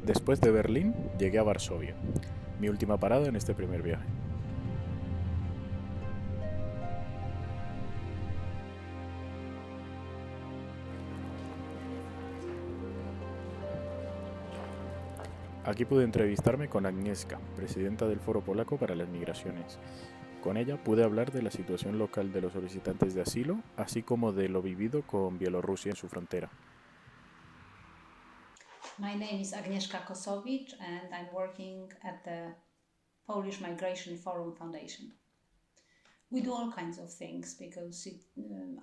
Después de Berlín, llegué a Varsovia, mi última parada en este primer viaje. Aquí pude entrevistarme con Agnieszka, presidenta del Foro Polaco para las Migraciones. Con ella pude hablar de la situación local de los solicitantes de asilo, así como de lo vivido con Bielorrusia en su frontera. My name is Agnieszka Kosowicz and I'm working at the Polish Migration Forum Foundation. We do all kinds of things because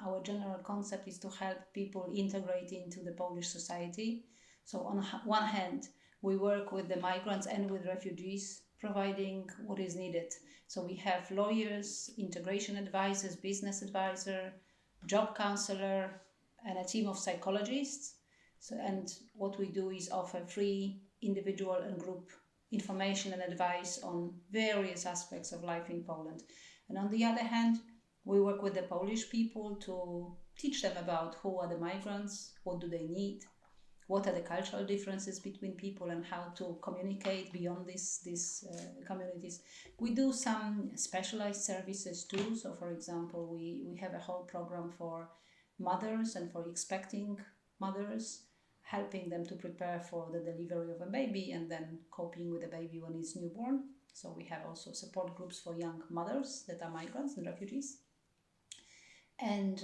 our general concept is to help people integrate into the Polish society. So on one hand, we work with the migrants and with refugees, providing what is needed. So we have lawyers, integration advisors, business advisor, job counselor, and a team of psychologists. So, and what we do is offer free individual and group information and advice on various aspects of life in Poland. And on the other hand, we work with the Polish people to teach them about who are the migrants, what do they need, what are the cultural differences between people, and how to communicate beyond these communities. We do some specialized services too. So, for example, we have a whole program for mothers and for expecting mothers, helping them to prepare for the delivery of a baby and then coping with the baby when it's newborn. So we have also support groups for young mothers that are migrants and refugees. And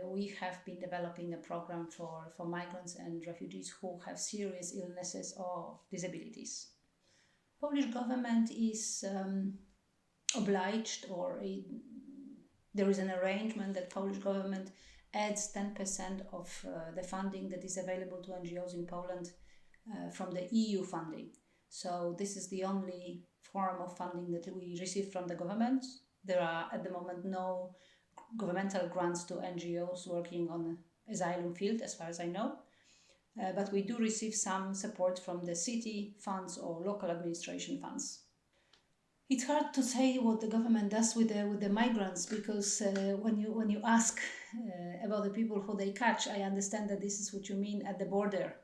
we have been developing a program for migrants and refugees who have serious illnesses or disabilities. Polish government is obliged, there is an arrangement that Polish government adds 10% of the funding that is available to NGOs in Poland from the EU funding. So this is the only form of funding that we receive from the government. There are at the moment no governmental grants to NGOs working on the asylum field, as far as I know. But we do receive some support from the city funds or local administration funds. It's hard to say what the government does with the migrants because when you ask about the people who they catch, I understand that this is what you mean at the border.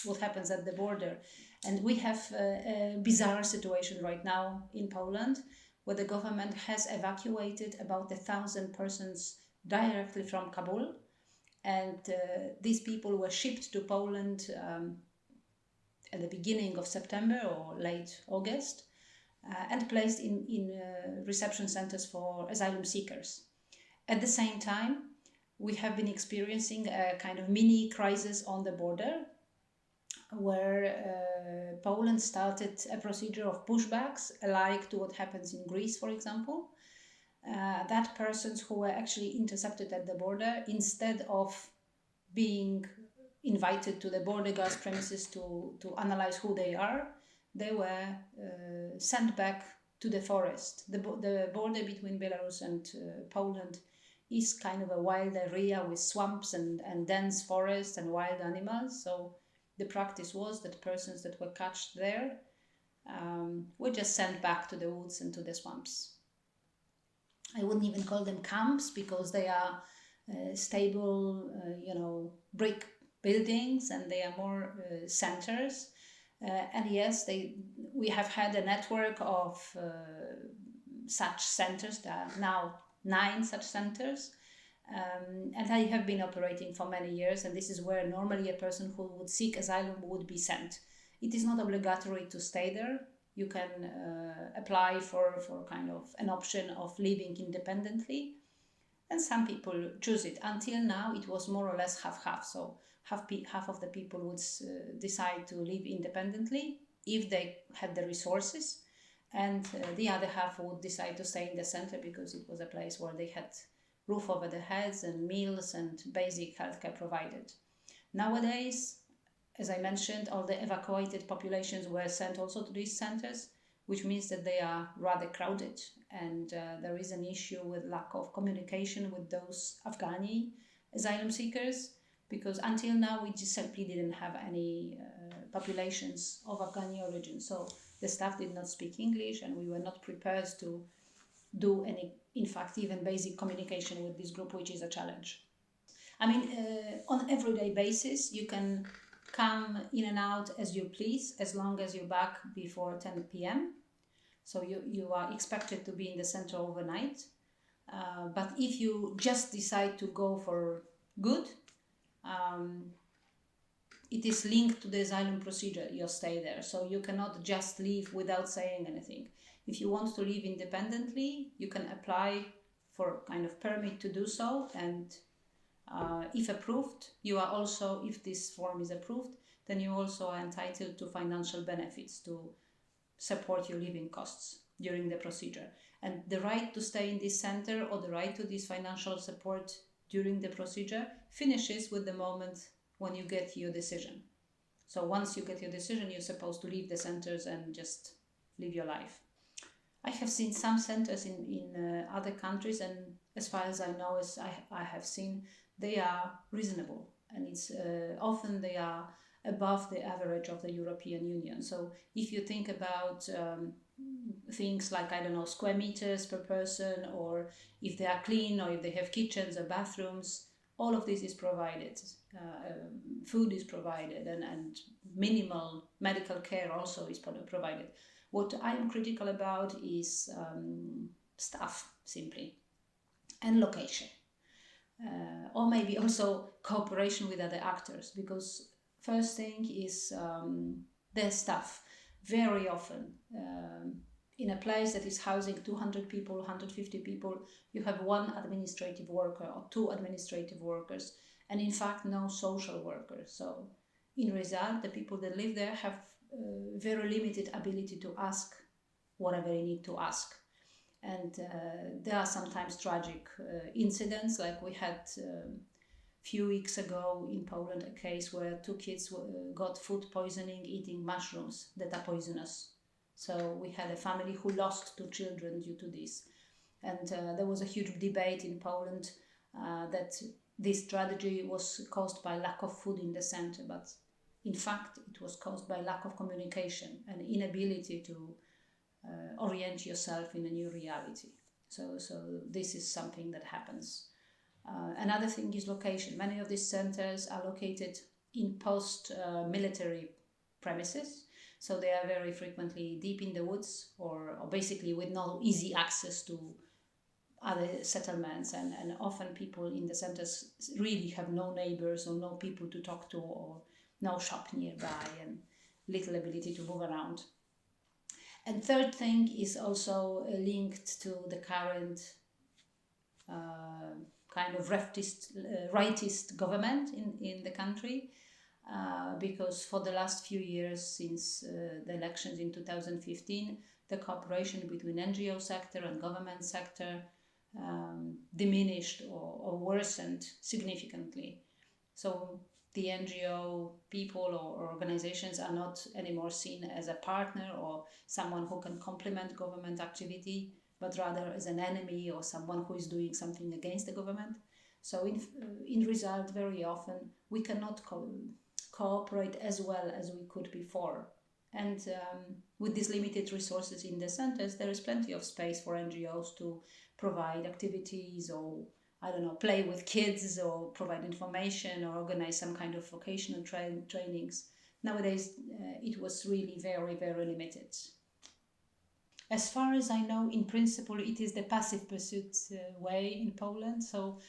What happens at the border, and we have a bizarre situation right now in Poland, where the government has evacuated about 1,000 persons directly from Kabul, and these people were shipped to Poland at the beginning of September or late August. And placed in reception centers for asylum seekers. At the same time, we have been experiencing a kind of mini crisis on the border where Poland started a procedure of pushbacks, alike to what happens in Greece, for example. That persons who were actually intercepted at the border, instead of being invited to the border guards premises to analyze who they are, they were sent back to the forest. The border between Belarus and Poland is kind of a wild area with swamps and dense forests and wild animals. So the practice was that persons that were catched there were just sent back to the woods and to the swamps. I wouldn't even call them camps because they are stable, brick buildings, and they are more centers. And yes, we have had a network of such centers. There are now 9 such centers. And they have been operating for many years, and this is where normally a person who would seek asylum would be sent. It is not obligatory to stay there. You can apply for kind of an option of living independently, and some people choose it. Until now, it was more or less half-half. So half of the people would decide to live independently if they had the resources, and the other half would decide to stay in the center because it was a place where they had roof over their heads and meals and basic healthcare provided. Nowadays, as I mentioned, all the evacuated populations were sent also to these centers, which means that they are rather crowded, and there is an issue with lack of communication with those Afghani asylum seekers, because until now we just simply didn't have any populations of Afghani origin. So the staff did not speak English, and we were not prepared to do any, in fact, even basic communication with this group, which is a challenge. I mean, on everyday basis, you can come in and out as you please, as long as you're back before 10 p.m. So you are expected to be in the center overnight. But if you just decide to go for good, it is linked to the asylum procedure, your stay there. So you cannot just leave without saying anything. If you want to leave independently, you can apply for kind of permit to do so. And if approved, you are also, if this form is approved, then you also are entitled to financial benefits to support your living costs during the procedure. And the right to stay in this center or the right to this financial support during the procedure finishes with the moment when you get your decision. So once you get your decision, you're supposed to leave the centers and just live your life. I have seen some centers in other countries, and as far as I know, as I have seen, they are reasonable, and it's often they are above the average of the European Union. So if you think about things like, I don't know, square meters per person, or if they are clean, or if they have kitchens or bathrooms, all of this is provided. Food is provided, and minimal medical care also is provided. What I'm critical about is staff, simply, and location. Or maybe also cooperation with other actors, because first thing is their staff. Very often, in a place that is housing 200 people, 150 people, you have one administrative worker or two administrative workers, and in fact no social workers. So in result, the people that live there have very limited ability to ask whatever they need to ask. And there are sometimes tragic incidents, like we had few weeks ago in Poland a case where two kids got food poisoning eating mushrooms that are poisonous. So we had a family who lost two children due to this. And there was a huge debate in Poland that this tragedy was caused by lack of food in the center, but in fact it was caused by lack of communication and inability to orient yourself in a new reality. So this is something that happens. Another thing is location. Many of these centers are located in post-military premises, so they are very frequently deep in the woods, or basically with no easy access to other settlements, and often people in the centers really have no neighbors or no people to talk to, or no shop nearby, and little ability to move around. And third thing is also linked to the current kind of rightist government in the country, because for the last few years, since the elections in 2015, the cooperation between NGO sector and government sector diminished or worsened significantly. So the NGO people or organizations are not anymore seen as a partner or someone who can complement government activity, but rather as an enemy or someone who is doing something against the government. So in result, very often we cannot cooperate as well as we could before. And with these limited resources in the centers, there is plenty of space for NGOs to provide activities, or I don't know, play with kids, or provide information, or organize some kind of vocational trainings. Nowadays, it was really very, very limited. As far as I know, in principle, it is the passive pursuit way in Poland. So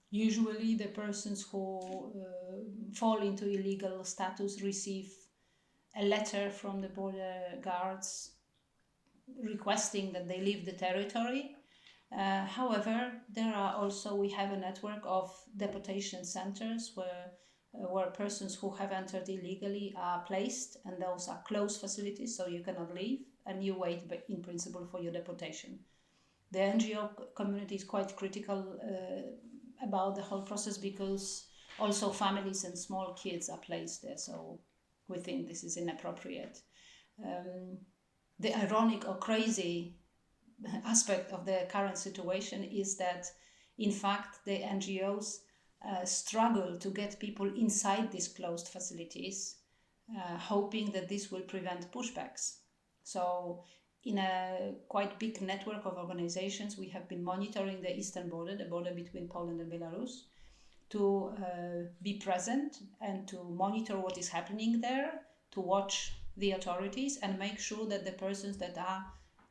usually the persons who fall into illegal status receive a letter from the border guards requesting that they leave the territory. However, we have a network of deportation centers where persons who have entered illegally are placed, and those are closed facilities, so you cannot leave, and you wait in principle for your deportation. The NGO community is quite critical about the whole process, because also families and small kids are placed there, so we think this is inappropriate. The ironic or crazy aspect of the current situation is that, in fact, the NGOs struggle to get people inside these closed facilities, hoping that this will prevent pushbacks. So in a quite big network of organizations, we have been monitoring the eastern border, the border between Poland and Belarus. to be present and to monitor what is happening there, to watch the authorities and make sure that the persons that are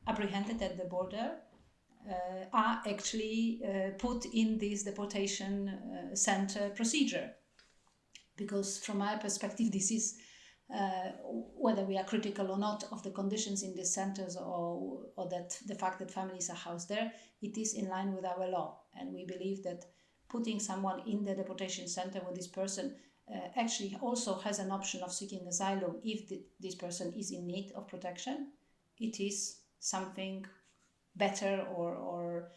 apprehended at the border are actually put in this deportation center procedure. Because from my perspective, this is whether we are critical or not of the conditions in these centers or that the fact that families are housed there, it is in line with our law. And we believe that putting someone in the deportation center with this person actually also has an option of seeking asylum if this person is in need of protection. It is something better or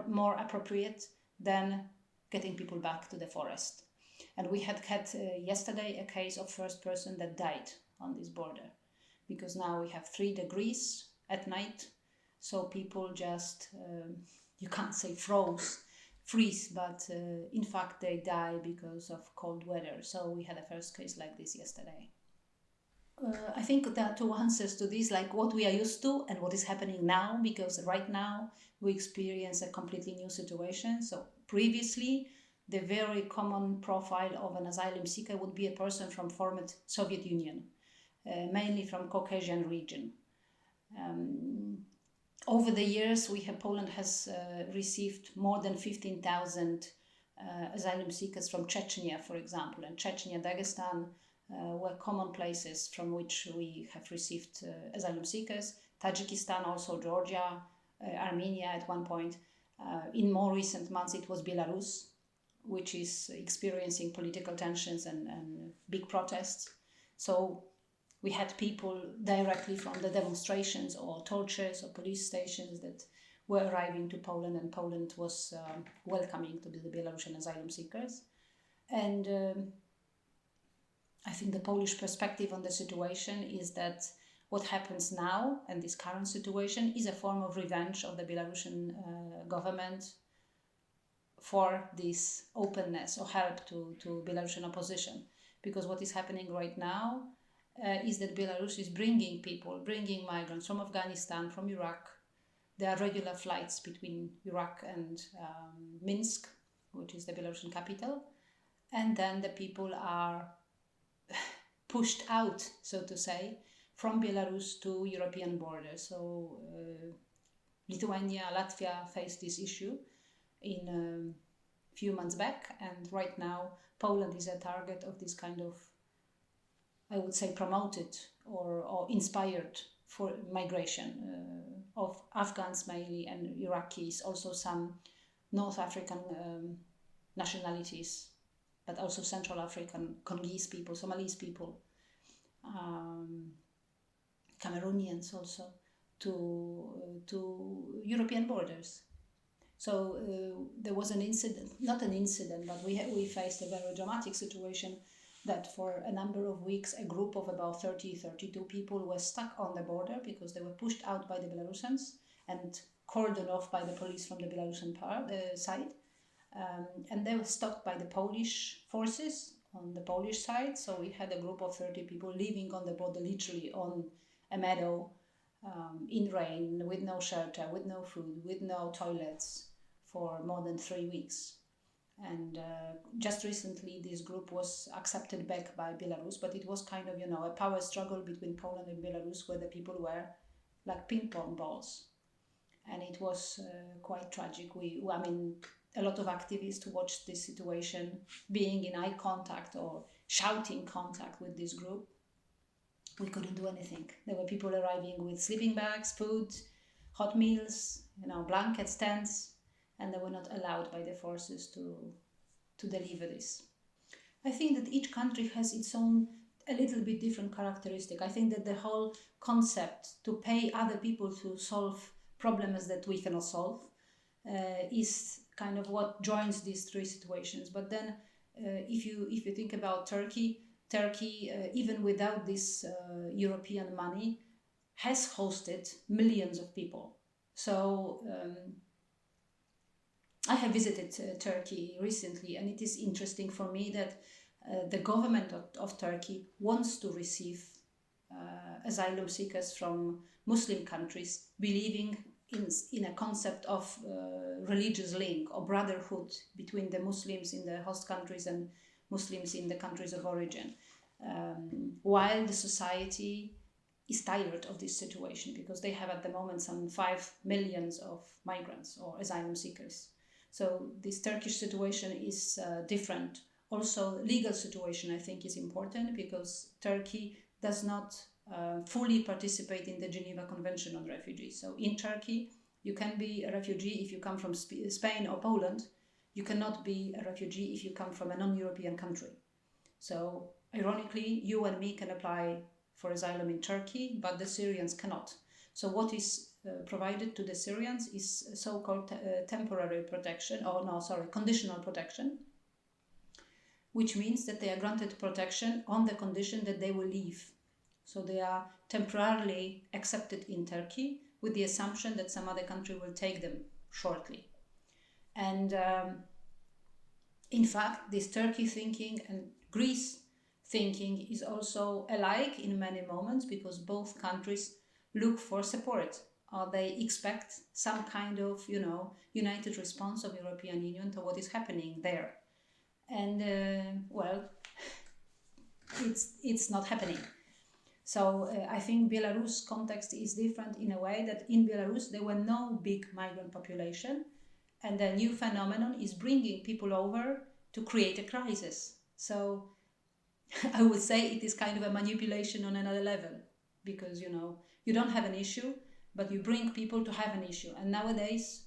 more appropriate than getting people back to the forest. And we had yesterday a case of first person that died on this border, because now we have 3 degrees at night, so people just, you can't say freeze, but in fact they die because of cold weather. So we had a first case like this yesterday. I think there are 2 answers to this, like what we are used to and what is happening now, because right now we experience a completely new situation. So previously, the very common profile of an asylum seeker would be a person from former Soviet Union, mainly from Caucasian region. Over the years, Poland has received more than 15,000 asylum seekers from Chechnya, for example, and Chechnya, Dagestan were common places from which we have received asylum seekers. Tajikistan, also Georgia, Armenia at one point. In more recent months, it was Belarus, which is experiencing political tensions and big protests. So we had people directly from the demonstrations or tortures or police stations that were arriving to Poland, and Poland was welcoming to the Belarusian asylum seekers. And I think the Polish perspective on the situation is that what happens now and this current situation is a form of revenge of the Belarusian government for this openness or help to Belarusian opposition. Because what is happening right now is that Belarus is bringing migrants from Afghanistan, from Iraq. There are regular flights between Iraq and Minsk, which is the Belarusian capital. And then the people are pushed out, so to say, from Belarus to European borders. So Lithuania, Latvia faced this issue in a few months back, and right now Poland is a target of this kind of, I would say, promoted or inspired for migration of Afghans mainly and Iraqis, also some North African nationalities, but also Central African, Congolese people, Somalese people, Cameroonians also, to European borders. So there was an incident, not an incident, but we faced a very dramatic situation that for a number of weeks, a group of about 32 people were stuck on the border because they were pushed out by the Belarusians and cordoned off by the police from the Belarusian side. And they were stopped by the Polish forces on the Polish side. So we had a group of 30 people living on the border, literally on a meadow, in rain, with no shelter, with no food, with no toilets for more than 3 weeks. And just recently this group was accepted back by Belarus, but it was kind of, a power struggle between Poland and Belarus where the people were like ping pong balls. And it was quite tragic. A lot of activists watched this situation, being in eye contact or shouting contact with this group. We couldn't do anything. There were people arriving with sleeping bags, food, hot meals, blankets, tents, and they were not allowed by the forces to deliver this. I think that each country has its own a little bit different characteristic. I think that the whole concept to pay other people to solve problems that we cannot solve is kind of what joins these 3 situations. But then if you think about Turkey, even without this European money, has hosted millions of people. So I have visited Turkey recently, and it is interesting for me that the government of Turkey wants to receive asylum seekers from Muslim countries, believing in a concept of religious link or brotherhood between the Muslims in the host countries and Muslims in the countries of origin, while the society is tired of this situation because they have at the moment some 5 million of migrants or asylum seekers. So this Turkish situation is different. Also, legal situation I think is important because Turkey does not fully participate in the Geneva Convention on Refugees. So in Turkey, you can be a refugee if you come from Spain or Poland. You cannot be a refugee if you come from a non-European country. So ironically, you and me can apply for asylum in Turkey, but the Syrians cannot. So what is provided to the Syrians is so-called temporary protection, conditional protection, which means that they are granted protection on the condition that they will leave. So they are temporarily accepted in Turkey with the assumption that some other country will take them shortly. And in fact, this Turkey thinking and Greece thinking is also alike in many moments because both countries look for support or they expect some kind of, united response of European Union to what is happening there. And it's not happening. So I think Belarus context is different in a way that in Belarus there were no big migrant population, and the new phenomenon is bringing people over to create a crisis. So I would say it is kind of a manipulation on another level because, you don't have an issue, but you bring people to have an issue. And nowadays,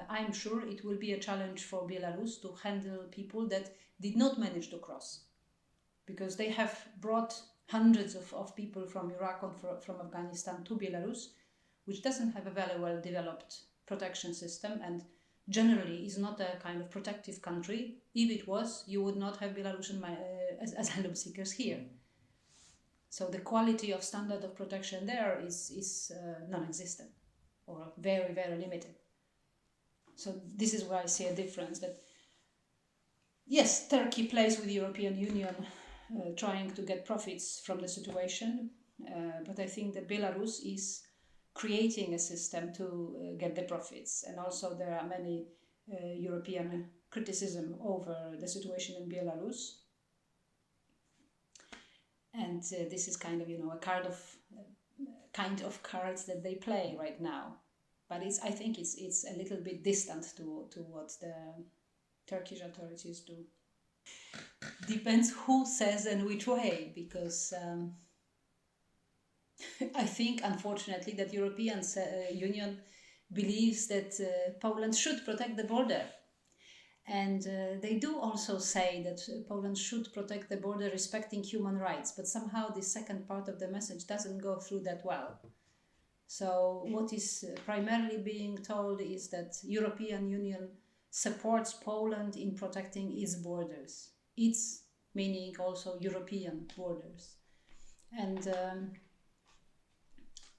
I'm sure it will be a challenge for Belarus to handle people that did not manage to cross because they have brought hundreds of people from Iraq or from Afghanistan to Belarus, which doesn't have a very well developed protection system and generally is not a kind of protective country. If it was, you would not have Belarusian asylum seekers here. So the quality of standard of protection there is non-existent or very, very limited. So this is where I see a difference that, yes, Turkey plays with the European Union trying to get profits from the situation, but I think that Belarus is creating a system to get the profits. And also there are many European criticism over the situation in Belarus. And this is kind of, a kind of cards that they play right now. But I think it's a little bit distant to what the Turkish authorities do. Depends who says and which way, because I think, unfortunately, that European Union believes that Poland should protect the border. And they do also say that Poland should protect the border respecting human rights, but somehow the second part of the message doesn't go through that well. So what is primarily being told is that European Union supports Poland in protecting its borders. Its meaning also European borders. And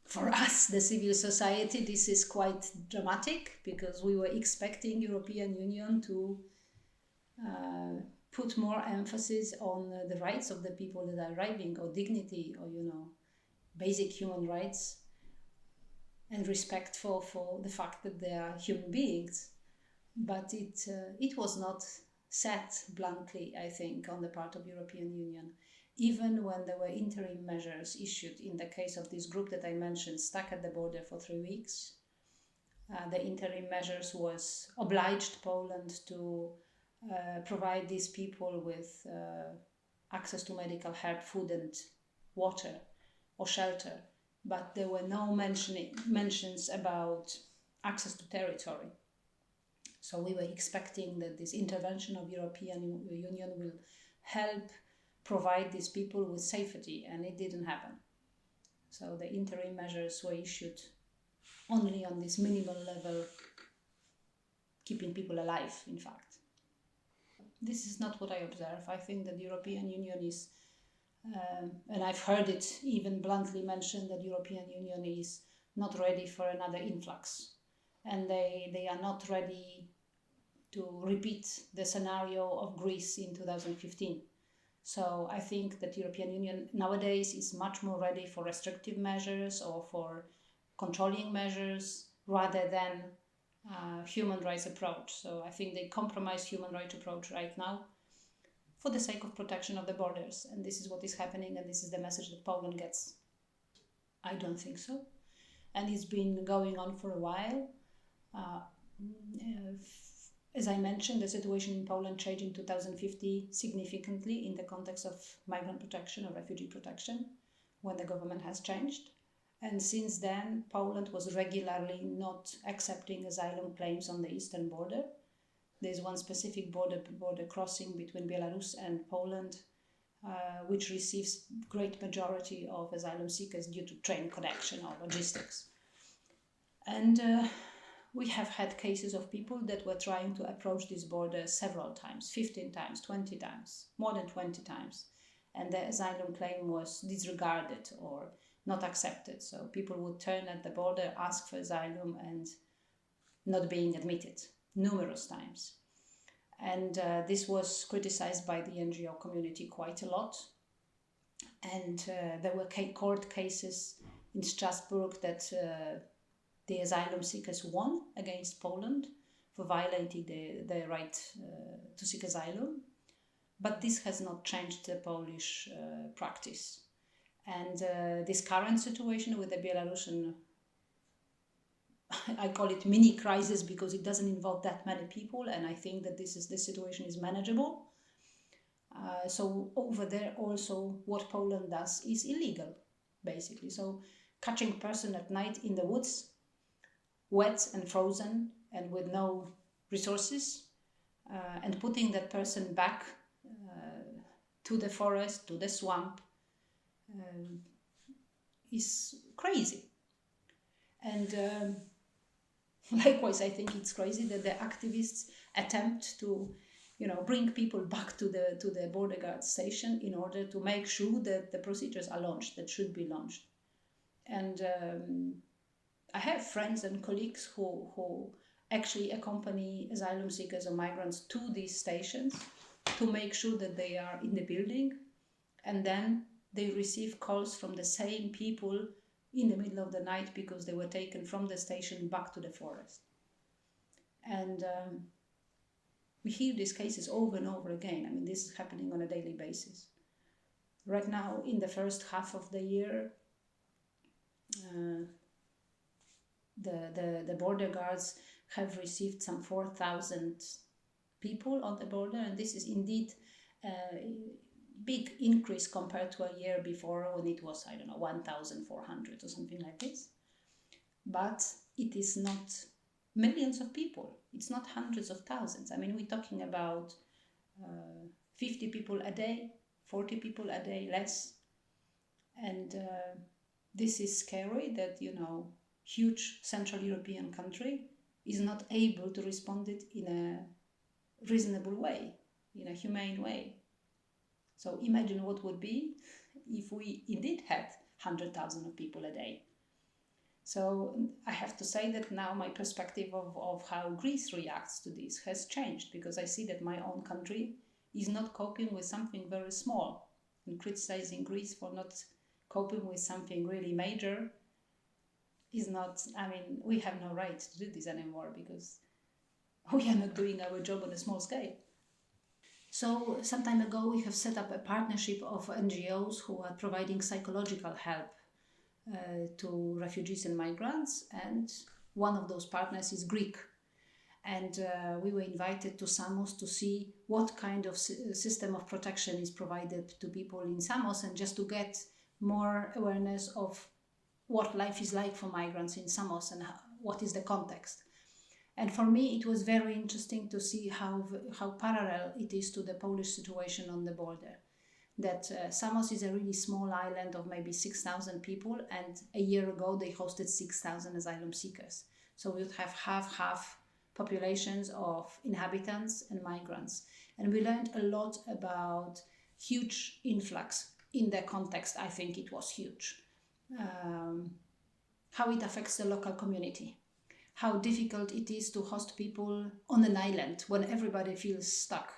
for us, the civil society, this is quite dramatic because we were expecting European Union to put more emphasis on the rights of the people that are arriving, or dignity, or basic human rights, and respect for the fact that they are human beings. But it was not said bluntly, I think, on the part of European Union. Even when there were interim measures issued in the case of this group that I mentioned, stuck at the border for 3 weeks, the interim measures was obliged Poland to provide these people with access to medical help, food and water or shelter. But there were no mentions about access to territory. So we were expecting that this intervention of European Union will help provide these people with safety, and it didn't happen. So the interim measures were issued only on this minimal level, keeping people alive, in fact. This is not what I observe. I think that the European Union is, and I've heard it even bluntly mentioned, that European Union is not ready for another influx. And they are not ready to repeat the scenario of Greece in 2015. So I think that European Union nowadays is much more ready for restrictive measures or for controlling measures rather than human rights approach. So I think they compromise human rights approach right now for the sake of protection of the borders. And this is what is happening, and this is the message that Poland gets. I don't think so. And it's been going on for a while. As I mentioned, the situation in Poland changed in 2050 significantly in the context of migrant protection or refugee protection, when the government has changed. And since then, Poland was regularly not accepting asylum claims on the eastern border. There's one specific border crossing between Belarus and Poland, which receives great majority of asylum seekers due to train connection or logistics. And we have had cases of people that were trying to approach this border several times, 15 times, 20 times, more than 20 times. And the asylum claim was disregarded or not accepted. So people would turn at the border, ask for asylum, and not being admitted numerous times. And this was criticized by the NGO community quite a lot. And there were court cases in Strasbourg that the asylum seekers won against Poland for violating their right to seek asylum. But this has not changed the Polish practice. And this current situation with the Belarusian, I call it mini crisis because it doesn't involve that many people, and I think that this situation is manageable. So over there also what Poland does is illegal, basically. So catching a person at night in the woods, wet and frozen and with no resources, and putting that person back to the forest, to the swamp, is crazy. And likewise, I think it's crazy that the activists attempt to, bring people back to the border guard station in order to make sure that the procedures are launched that should be launched. And I have friends and colleagues who actually accompany asylum seekers or migrants to these stations to make sure that they are in the building, and then they receive calls from the same people in the middle of the night because they were taken from the station back to the forest. And we hear these cases over and over again. I mean, this is happening on a daily basis. Right now, in the first half of the year, the border guards have received some 4,000 people on the border, and this is indeed a big increase compared to a year before when it was, 1,400 or something like this. But it is not millions of people. It's not hundreds of thousands. I mean, we're talking about 50 people a day, 40 people a day, less. And this is scary that, huge Central European country is not able to respond it in a reasonable way, in a humane way. So imagine what would be if we indeed had 100,000 of people a day. So I have to say that now my perspective of how Greece reacts to this has changed, because I see that my own country is not coping with something very small, and criticizing Greece for not coping with something really major is not, we have no right to do this anymore because we are not doing our job on a small scale. So some time ago we have set up a partnership of NGOs who are providing psychological help to refugees and migrants, and one of those partners is Greek. And we were invited to Samos to see what kind of system of protection is provided to people in Samos, and just to get more awareness of what life is like for migrants in Samos and what is the context. And for me, it was very interesting to see how parallel it is to the Polish situation on the border. That Samos is a really small island of maybe 6,000 people, and a year ago they hosted 6,000 asylum seekers. So we would have half populations of inhabitants and migrants. And we learned a lot about huge influx. In the context, I think it was huge. How it affects the local community. How difficult it is to host people on an island when everybody feels stuck.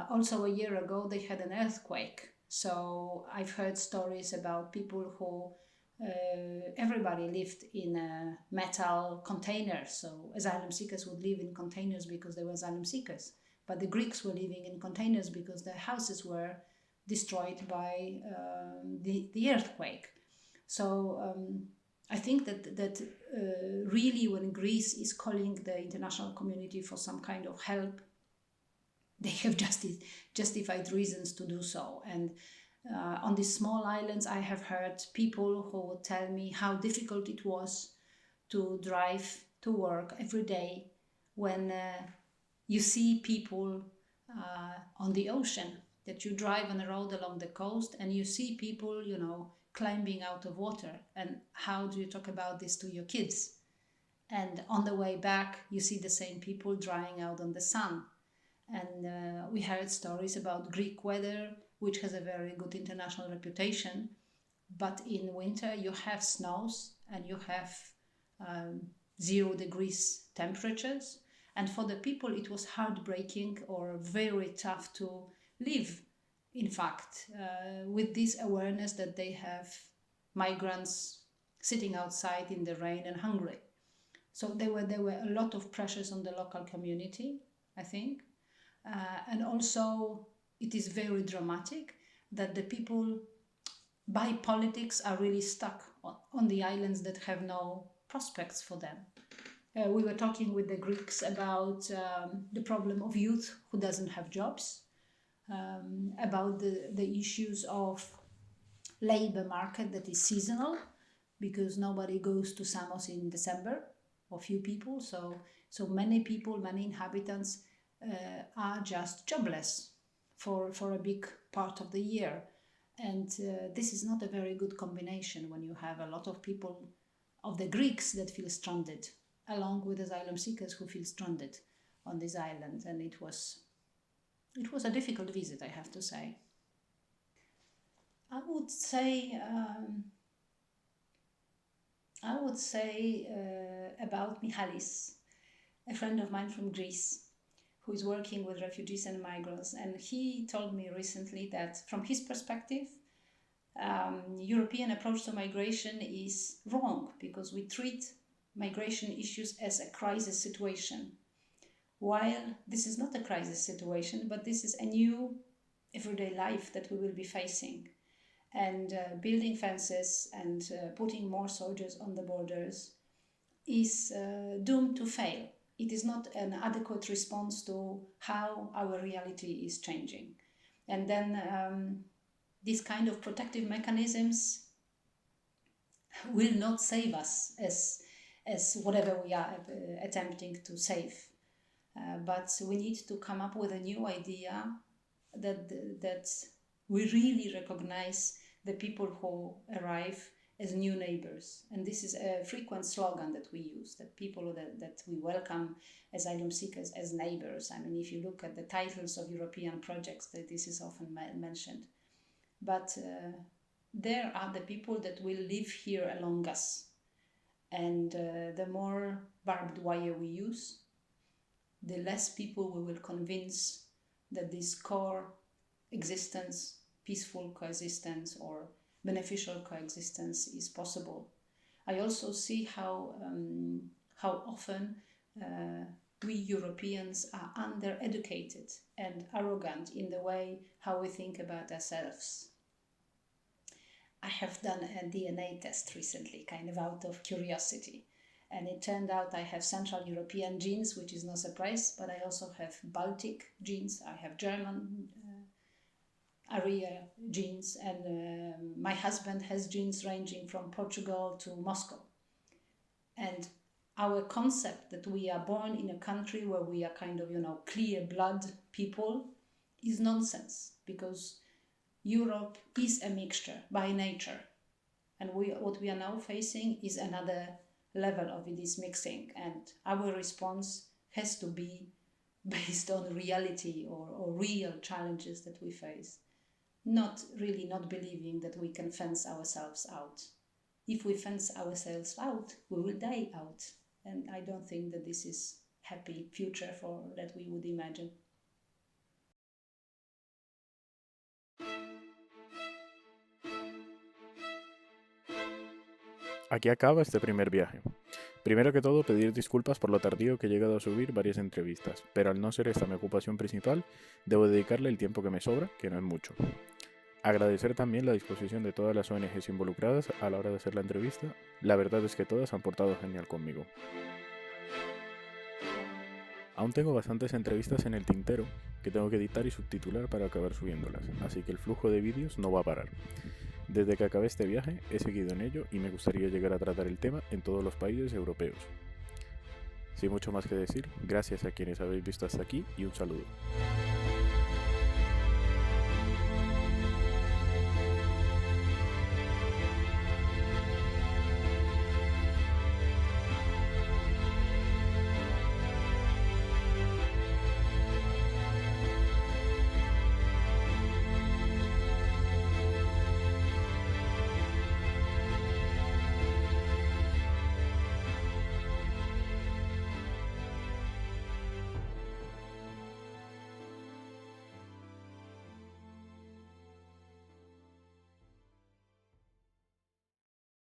Also a year ago they had an earthquake, so I've heard stories about people who everybody lived in metal containers. So asylum seekers would live in containers because they were asylum seekers. But the Greeks were living in containers because their houses were destroyed by the earthquake. So I think that really when Greece is calling the international community for some kind of help, they have justified reasons to do so. And on these small islands, I have heard people who would tell me how difficult it was to drive to work every day when you see people on the ocean, that you drive on a road along the coast and you see people, climbing out of water. And how do you talk about this to your kids? And on the way back, you see the same people drying out on the sun. And we heard stories about Greek weather, which has a very good international reputation. But in winter, you have snows and you have 0 degrees temperatures. And for the people, it was heartbreaking or very tough to live, in fact, with this awareness that they have migrants sitting outside in the rain and hungry. So there were a lot of pressures on the local community, I think. And also, it is very dramatic that the people, by politics, are really stuck on the islands that have no prospects for them. We were talking with the Greeks about the problem of youth who doesn't have jobs, about the issues of labor market that is seasonal, because nobody goes to Samos in December, or few people. So many people, many inhabitants are just jobless for a big part of the year. And this is not a very good combination when you have a lot of people of the Greeks that feel stranded, along with asylum seekers who feel stranded on this island. And it was a difficult visit, I have to say. I would say about Michalis, a friend of mine from Greece, who is working with refugees and migrants. And he told me recently that from his perspective, European approach to migration is wrong, because we treat migration issues as a crisis situation, while this is not a crisis situation, but this is a new everyday life that we will be facing. And building fences and putting more soldiers on the borders is doomed to fail. It is not an adequate response to how our reality is changing. And then these kind of protective mechanisms will not save us as whatever we are attempting to save. But we need to come up with a new idea that we really recognize the people who arrive as new neighbors. And this is a frequent slogan that we use, that people that we welcome asylum seekers as neighbors. I mean, if you look at the titles of European projects, that this is often mentioned. But there are the people that will live here along us. And the more barbed wire we use, the less people we will convince that this core existence, peaceful coexistence or beneficial coexistence is possible. I also see how often we Europeans are undereducated and arrogant in the way how we think about ourselves. I have done a DNA test recently, kind of out of curiosity. And it turned out I have Central European genes, which is no surprise, but I also have Baltic genes. I have German area genes, and my husband has genes ranging from Portugal to Moscow. And our concept that we are born in a country where we are kind of, clear blood people is nonsense, because Europe is a mixture by nature. And what we are now facing is another level of this mixing, and our response has to be based on reality or real challenges that we face. Not believing that we can fence ourselves out. If we fence ourselves out, we will die out. And I don't think that this is happy future that we would imagine. Aquí acaba este primer viaje. Primero que todo, pedir disculpas por lo tardío que he llegado a subir varias entrevistas, pero al no ser esta mi ocupación principal, debo dedicarle el tiempo que me sobra, que no es mucho. Agradecer también la disposición de todas las ONGs involucradas a la hora de hacer la entrevista. La verdad es que todas han portado genial conmigo. Aún tengo bastantes entrevistas en el tintero que tengo que editar y subtitular para acabar subiéndolas, así que el flujo de vídeos no va a parar. Desde que acabé este viaje he seguido en ello y me gustaría llegar a tratar el tema en todos los países europeos. Sin mucho más que decir, gracias a quienes habéis visto hasta aquí y un saludo.